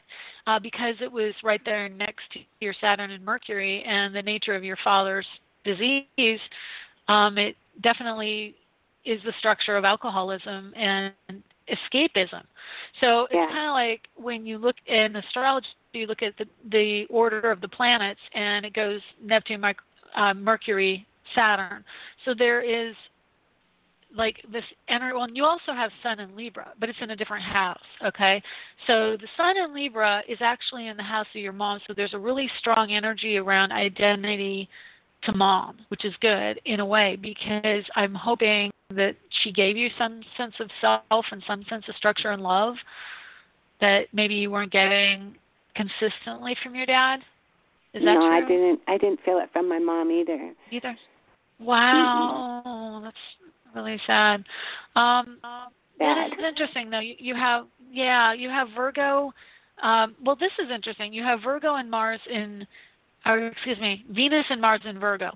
because it was right there next to your Saturn and Mercury and the nature of your father's disease, it definitely is the structure of alcoholism and escapism. So it's kind of like when you look in astrology, you look at the order of the planets, and it goes Neptune, Mercury, Saturn. So there is like this energy. Well, and you also have Sun in Libra, but it's in a different house, okay? So the Sun in Libra is actually in the house of your mom, so there's a really strong energy around identity to mom, which is good in a way, because I'm hoping that she gave you some sense of self and some sense of structure and love that maybe you weren't getting consistently from your dad. Is that true? I didn't feel it from my mom either. Wow, that's really sad. That is interesting, though. You have Virgo. Well, this is interesting. You have Virgo and Venus and Mars in Virgo.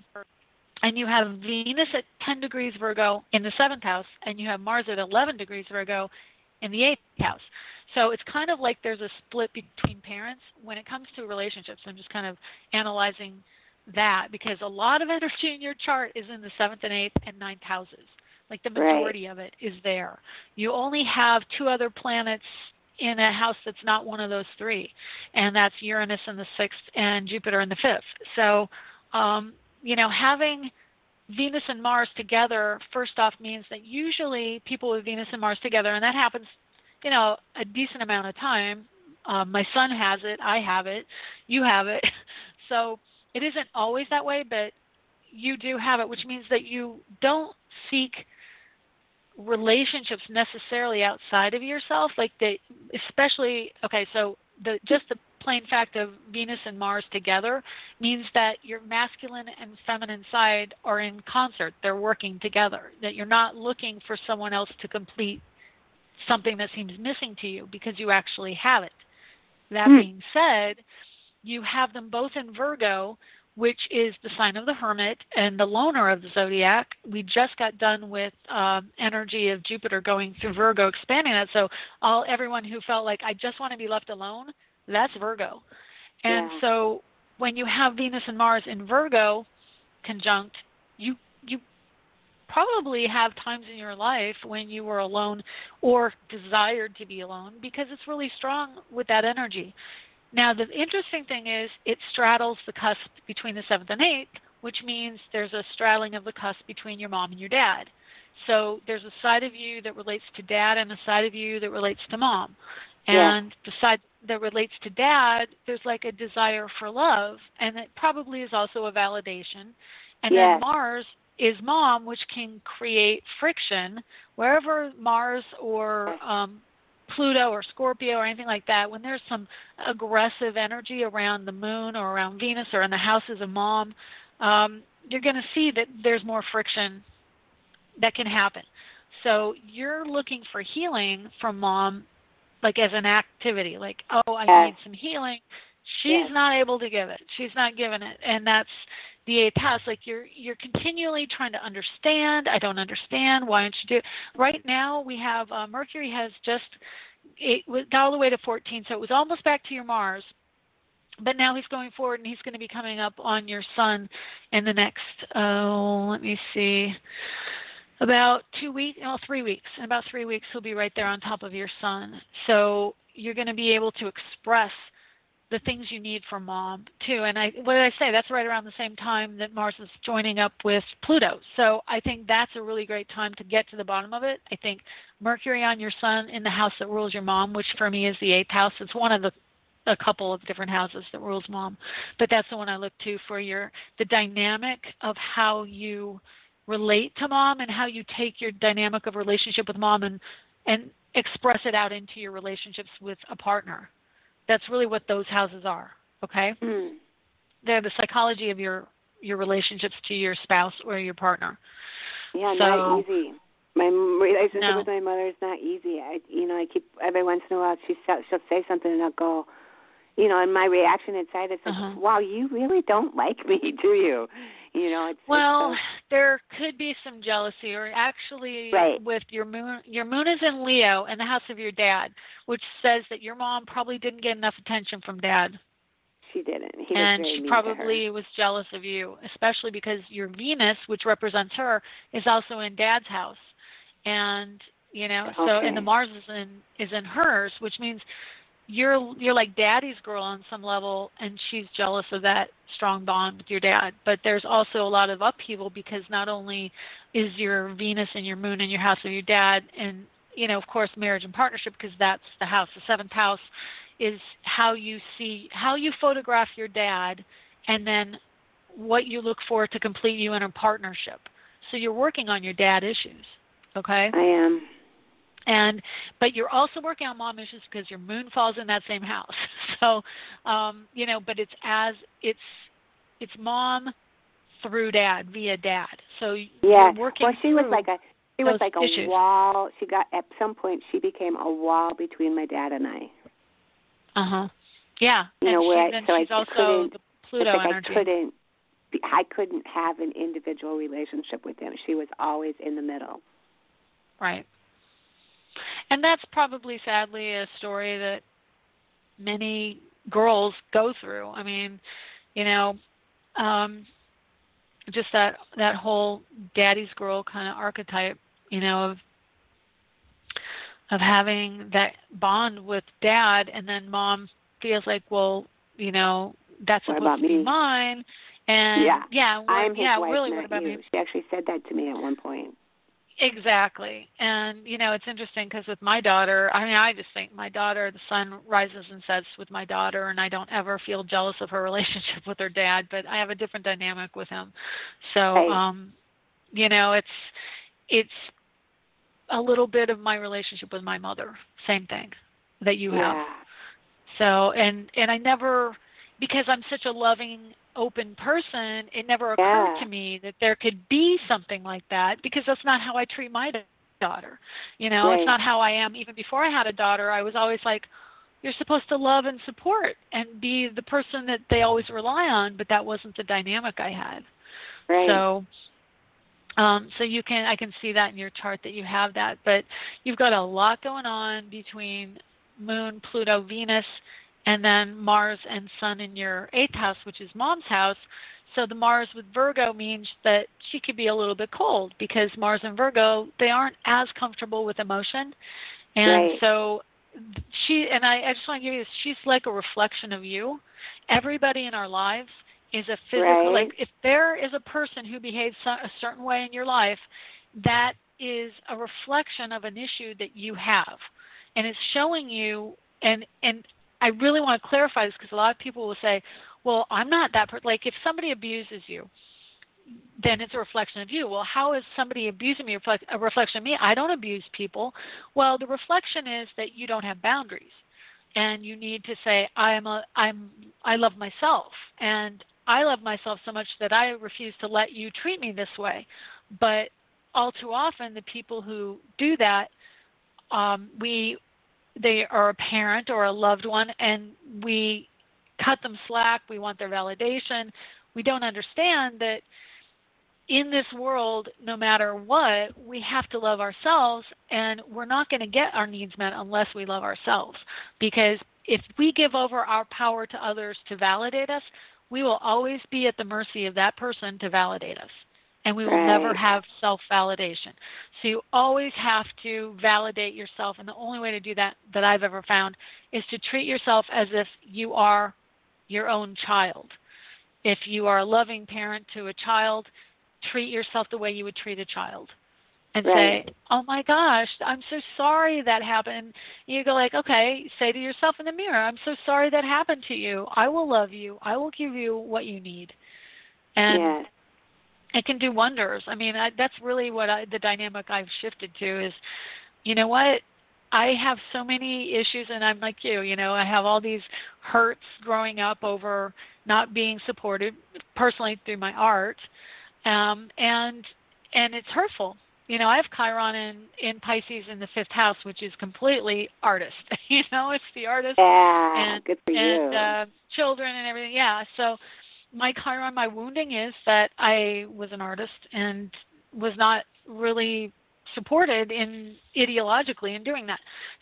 And you have Venus at 10 degrees Virgo in the 7th house, and you have Mars at 11 degrees Virgo in the 8th house. So it's kind of like there's a split between parents when it comes to relationships. I'm just kind of analyzing that because a lot of energy in your chart is in the 7th and 8th and 9th houses. Like the majority of it is there. You only have 2 other planets in a house that's not one of those 3, and that's Uranus in the 6th and Jupiter in the 5th. So, having Venus and Mars together, first off, means that usually people with Venus and Mars together, and that happens, a decent amount of time. My son has it, I have it, you have it. So it isn't always that way, but you do have it, which means that you don't seek relationships necessarily outside of yourself, just the plain fact of Venus and Mars together means that your masculine and feminine side are in concert. They're working together, that you're not looking for someone else to complete something that seems missing to you because you actually have it. That being said, you have them both in Virgo, which is the sign of the hermit and the loner of the zodiac. We just got done with energy of Jupiter going through Virgo, expanding that. So everyone who felt like I just want to be left alone, that's Virgo. And so when you have Venus and Mars in Virgo conjunct, you probably have times in your life when you were alone or desired to be alone because it's really strong with that energy. Now, the interesting thing is it straddles the cusp between the 7th and 8th, which means there's a straddling of the cusp between your mom and your dad. So there's a side of you that relates to dad and a side of you that relates to mom. And the side that relates to dad, there's like a desire for love, and it probably is also a validation. And then Mars is mom, which can create friction. Wherever Mars or Pluto or Scorpio or anything like that, when there's some aggressive energy around the moon or around Venus or in the houses of mom, you're going to see that there's more friction that can happen. So you're looking for healing from mom, like as an activity, like, I need some healing. She's not able to give it. She's not giving it. And that's the 8th house. Like you're continually trying to understand. I don't understand. Why don't you do it? Right now we have Mercury has got all the way to 14, so it was almost back to your Mars. But now he's going forward, and he's going to be coming up on your Sun in the next, let me see, about 3 weeks. In about 3 weeks, he'll be right there on top of your Sun. So you're going to be able to express the things you need from mom, too. And what did I say? That's right around the same time that Mars is joining up with Pluto. So I think that's a really great time to get to the bottom of it. I think Mercury on your Sun in the house that rules your mom, which for me is the 8th house. It's one of the a couple of different houses that rules mom, but that's the one I look to for the dynamic of how you relate to mom and how you take your dynamic of relationship with mom and express it out into your relationships with a partner. That's really what those houses are, okay? They're the psychology of your relationships to your spouse or your partner. Yeah, not easy. My relationship with my mother is not easy. I keep, every once in a while she'll say something and I'll go, and my reaction inside is like, wow, you really don't like me, do you? There could be some jealousy, or actually with your moon is in Leo in the house of your dad, which says that your mom probably didn't get enough attention from dad. She didn't. And she probably was jealous of you, especially because your Venus, which represents her, is also in dad's house. And, so, and the Mars is in hers, which means you're like daddy's girl on some level, and she's jealous of that strong bond with your dad. But there's also a lot of upheaval because not only is your Venus and your moon in your house of your dad, and, of course, marriage and partnership, because that's the house, the seventh house, is how you photograph your dad, and then what you look for to complete you in a partnership. So you're working on your dad issues, okay? I am. But you're also working on mom issues because your moon falls in that same house. So, but it's mom through dad, via dad. So you're working she was like a issues. wall. At some point she became a wall between my dad and I. Yeah. And she's also the Pluto energy. I couldn't have an individual relationship with him. She was always in the middle. Right. And that's probably, sadly, a story that many girls go through. I mean, just that whole daddy's girl kind of archetype, of having that bond with dad, and then mom feels like, well, that's supposed to be mine. And I'm his wife, really, not what about you? me? She actually said that to me at one point. Exactly. And, it's interesting because with my daughter, I just think my daughter, the sun rises and sets with my daughter, and I don't ever feel jealous of her relationship with her dad, but I have a different dynamic with him. So, it's a little bit of my relationship with my mother, same thing that you have. So, and I never, because I'm such a loving, open person, it never occurred to me that there could be something like that, because that's not how I treat my daughter. It's not how I am. Even before I had a daughter, I was always like, you're supposed to love and support and be the person that they always rely on, but that wasn't the dynamic I had. Right. So I can see that in your chart that you have that, but you've got a lot going on between Moon, Pluto, Venus, and then Mars and Sun in your 8th house, which is mom's house. So the Mars with Virgo means that she could be a little bit cold, because Mars and Virgo, they aren't as comfortable with emotion. And so I just want to give you this, she's like a reflection of you. Everybody in our lives is a physical, like if there is a person who behaves a certain way in your life, that is a reflection of an issue that you have. And it's showing you, and I really want to clarify this, because a lot of people will say, well, I'm not that person. Like if somebody abuses you, then it's a reflection of you. Well, how is somebody abusing me a reflection of me? I don't abuse people. Well, the reflection is that you don't have boundaries, and you need to say, I love myself, and I love myself so much that I refuse to let you treat me this way. But all too often, the people who do that, they are a parent or a loved one, and we cut them slack. We want their validation. We don't understand that in this world, no matter what, we have to love ourselves, and we're not going to get our needs met unless we love ourselves. Because if we give over our power to others to validate us, we will always be at the mercy of that person to validate us. And we will never have self-validation. So you always have to validate yourself. And the only way to do that I've ever found is to treat yourself as if you are your own child. If you are a loving parent to a child, treat yourself the way you would treat a child. and Right. say, oh my gosh, I'm so sorry that happened. You go like, okay, say to yourself in the mirror, I'm so sorry that happened to you. I will love you. I will give you what you need. And Yes. it can do wonders. I mean, that's really what the dynamic I've shifted to is, you know what? I have so many issues, and I'm like you. I have all these hurts growing up over not being supported personally through my art, and it's hurtful. I have Chiron in Pisces in the 5th house, which is completely artist. It's the artist Yeah. and Good for you. children and everything. Yeah. So my Chiron, my wounding is that I was an artist and was not really supported ideologically in doing that.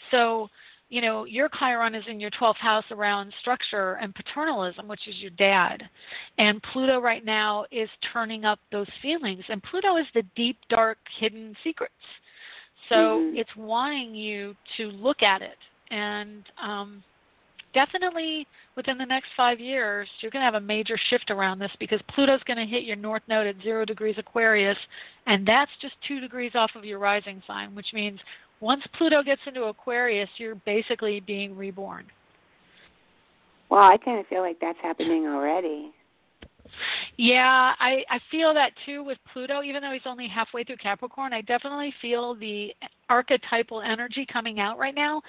So, your Chiron is in your 12th house around structure and paternalism, which is your dad. And Pluto right now is turning up those feelings. And Pluto is the deep, dark, hidden secrets. So it's wanting you to look at it. And definitely within the next 5 years, you're going to have a major shift around this because Pluto's going to hit your north node at 0 degrees Aquarius, and that's just 2 degrees off of your rising sign, which means once Pluto gets into Aquarius, you're basically being reborn. Well, I kind of feel like that's happening already. Yeah, I feel that too with Pluto, even though he's only halfway through Capricorn. I definitely feel the archetypal energy coming out right now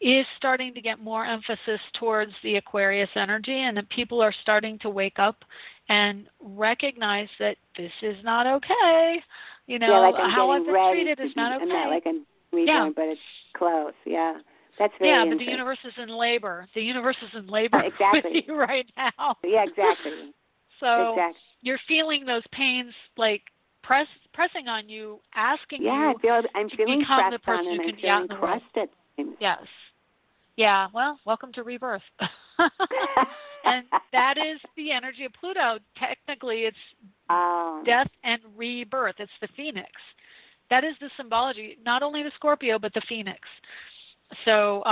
is starting to get more emphasis towards the Aquarius energy, and that people are starting to wake up and recognize that this is not okay. Like how I've been treated is not okay. I'm not like I'm reborn, but it's close. Yeah. That's very but interesting. the universe is in labor. The universe is in labor exactly. with you right now. Yeah, exactly. So you're feeling those pains like pressing on you, asking you I'm feeling become the pressed person on who and can be out in the world. crushed at times. Yes. Yeah, well, welcome to rebirth. And that is the energy of Pluto. Technically, it's death and rebirth. It's the phoenix. That is the symbology, not only the Scorpio, but the phoenix. So,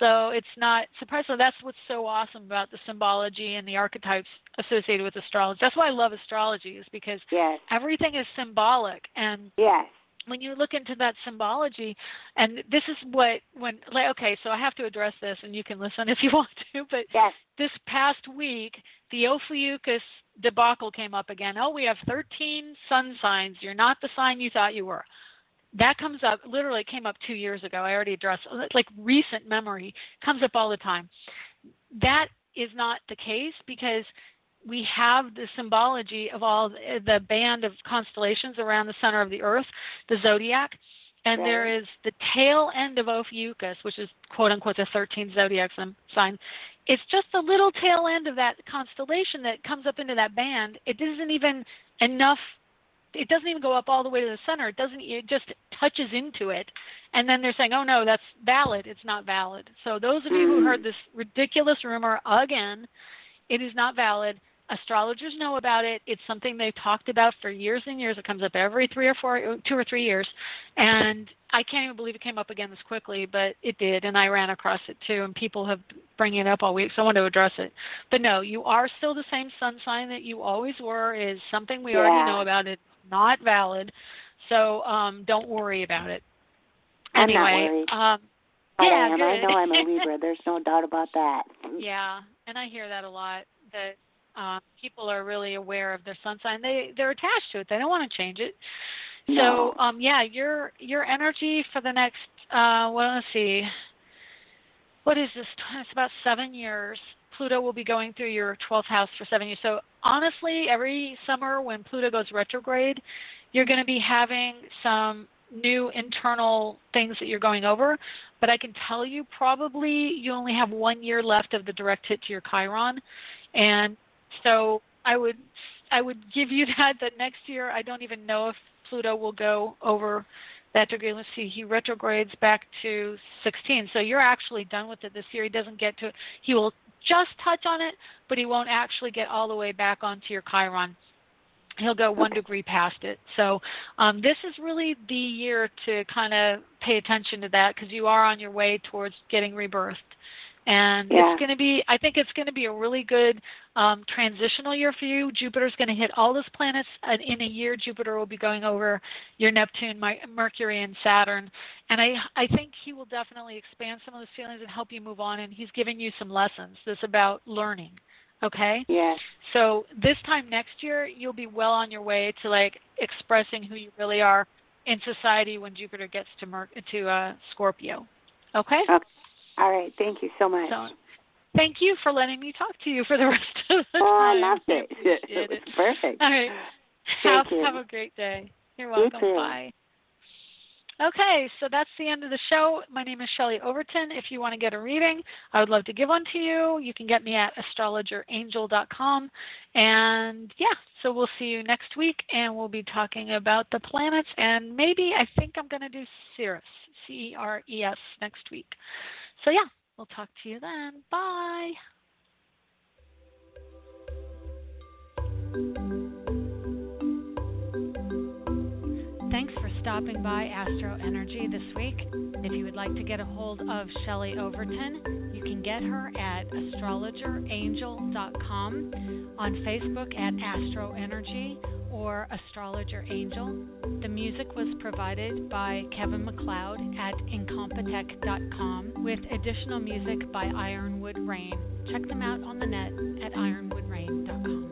So it's not surprising. That's what's so awesome about the symbology and the archetypes associated with astrology. That's why I love astrology, is because everything is symbolic. And when you look into that symbology, and this is so I have to address this, and you can listen if you want to, but this past week, the Ophiuchus debacle came up again. Oh, we have 13 sun signs. You're not the sign you thought you were. That comes up, literally came up 2 years ago. I already addressed, like recent memory, comes up all the time. That is not the case because we have the symbology of all the band of constellations around the center of the earth, the zodiac, and there is the tail end of Ophiuchus, which is quote-unquote the 13th zodiac sign. It's just the little tail end of that constellation that comes up into that band. It isn't even enough. It doesn't even go up all the way to the center. It just touches into it. And then they're saying, oh, no, that's valid. It's not valid. So those of you who heard this ridiculous rumor again, it is not valid. Astrologers know about it. It's something they've talked about for years and years. It comes up every 2 or 3 years. And I can't even believe it came up again this quickly, but it did. And I ran across it too. And people have bringing it up all week, so I want to address it. But no, you are still the same sun sign that you always were. Is something we already know about. It's not valid. So don't worry about it. Anyway, I'm not worried. I know I'm a Libra. There's no doubt about that. Yeah, and I hear that a lot, that people are really aware of their sun sign. They're attached to it. They don't want to change it. No. So, your energy for the next, let's see, what is this? It's about 7 years. Pluto will be going through your 12th house for 7 years. So, honestly, every summer when Pluto goes retrograde, you're going to be having some new internal things that you're going over. But I can tell you probably you only have 1 year left of the direct hit to your Chiron. And so I would give you that next year. I don't even know if Pluto will go over that degree. Let's see, he retrogrades back to 16. So you're actually done with it this year. He doesn't get to it. He will just touch on it, but he won't actually get all the way back onto your Chiron. He'll go one Okay. degree past it. So this is really the year to kind of pay attention to that because you are on your way towards getting rebirthed. And Yeah. it's going to be, I think it's going to be a really good transitional year for you. Jupiter's going to hit all those planets. In a year, Jupiter will be going over your Neptune, Mercury, and Saturn. And I think he will definitely expand some of those feelings and help you move on. And he's giving you some lessons. This is about learning. Okay? Yes. So this time next year, you'll be well on your way to like expressing who you really are in society when Jupiter gets to Scorpio. Okay? Okay. All right. Thank you so much. So thank you for letting me talk to you for the rest of the Oh, time. I loved it. Appreciate it. It's perfect. All right. Thank you. Have a great day. You're You welcome. too. Bye. Okay, so that's the end of the show. My name is Shelley Overton. If you want to get a reading, I would love to give one to you. You can get me at astrologerangel.com. And yeah, so we'll see you next week, and we'll be talking about the planets, and maybe I think I'm going to do Ceres, Ceres, next week. So yeah, we'll talk to you then. Bye. Thanks for stopping by AstroEnergy this week. If you would like to get a hold of Shelley Overton, you can get her at astrologerangel.com, on Facebook at AstroEnergy or Astrologer Angel. The music was provided by Kevin MacLeod at incompetech.com with additional music by Ironwood Rain. Check them out on the net at ironwoodrain.com.